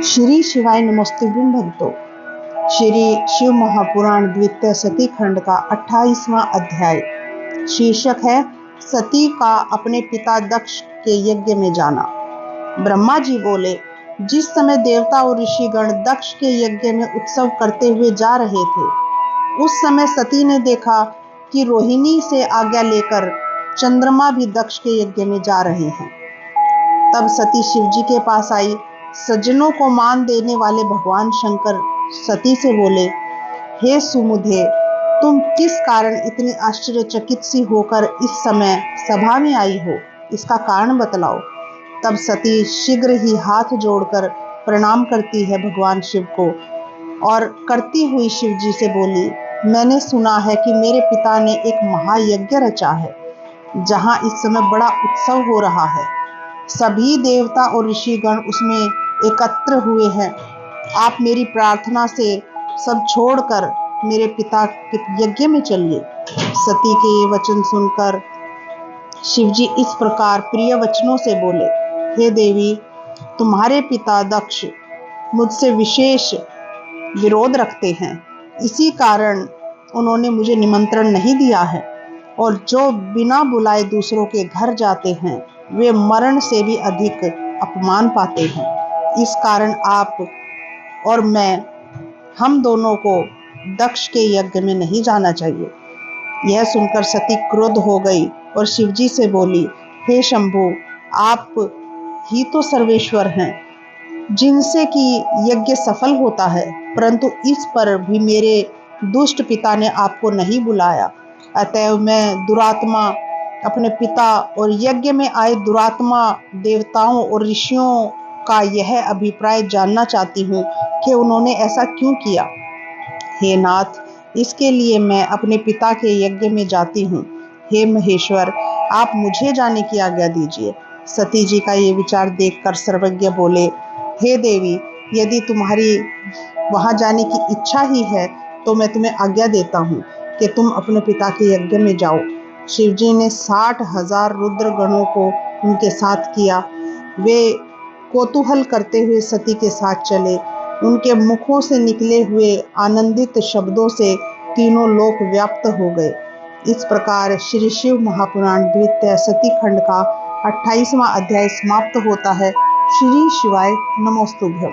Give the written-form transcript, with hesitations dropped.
श्री शिवाय नमस्तुभ्यं भक्तों। श्री शिव महापुराण द्वितीय सती खंड का 28वां अध्याय शीर्षक है सती का अपने पिता दक्ष के यज्ञ में जाना। ब्रह्मा जी बोले, जिस समय देवता और ऋषिगण दक्ष के यज्ञ में उत्सव करते हुए जा रहे थे, उस समय सती ने देखा कि रोहिणी से आज्ञा लेकर चंद्रमा भी दक्ष के यज्ञ में जा रहे हैं। तब सती शिव जी के पास आई। सज्जनों को मान देने वाले भगवान शंकर सती से बोले, हे सुमुधे, तुम किस कारण इतनी आश्चर्यचकित सी होकर इस समय सभा में आई हो, इसका कारण बतलाओ। तब सती शीघ्र ही हाथ जोड़कर प्रणाम करती है भगवान शिव को और करती हुई शिव जी से बोली, मैंने सुना है कि मेरे पिता ने एक महायज्ञ रचा है, जहां इस समय बड़ा उत्सव हो रहा है। सभी देवता और ऋषिगण उसमें एकत्र हुए हैं। आप मेरी प्रार्थना से सब छोड़कर मेरे पिता के यज्ञ में चलिए। सती के ये वचन सुनकर शिवजी इस प्रकार प्रिय वचनों से बोले, हे देवी, तुम्हारे पिता दक्ष मुझसे विशेष विरोध रखते हैं, इसी कारण उन्होंने मुझे निमंत्रण नहीं दिया है, और जो बिना बुलाए दूसरों के घर जाते हैं वे मरण से भी अधिक अपमान पाते हैं। इस कारण आप और मैं, हम दोनों को दक्ष के यज्ञ में नहीं जाना चाहिए। यह सुनकर सती क्रुद्ध हो गई और शिवजी से बोली, हे शंभु, आप ही तो सर्वेश्वर हैं, जिनसे कि यज्ञ सफल होता है, परंतु इस पर भी मेरे दुष्ट पिता ने आपको नहीं बुलाया। अतएव मैं दुरात्मा अपने पिता और यज्ञ में आए दुरात्मा देवताओं और ऋषियों का यह अभिप्राय जानना चाहती हूँ कि उन्होंने ऐसा क्यों किया। हे नाथ, इसके लिए मैं अपने पिता के यज्ञ में जाती हूँ। हे महेश्वर, आप मुझे जाने की आज्ञा दीजिए। सती जी का ये विचार देखकर सर्वज्ञ बोले, हे देवी, यदि तुम्हारी वहां जाने की इच्छा ही है तो मैं तुम्हें आज्ञा देता हूँ कि तुम अपने पिता के यज्ञ में जाओ। शिवजी ने 60,000 रुद्र गणों को उनके साथ किया। वे कौतूहल करते हुए सती के साथ चले। उनके मुखों से निकले हुए आनंदित शब्दों से तीनों लोक व्याप्त हो गए। इस प्रकार श्री शिव महापुराण द्वितीय सती खंड का 28वां अध्याय समाप्त होता है। श्री शिवाय नमोस्तुभ्यं।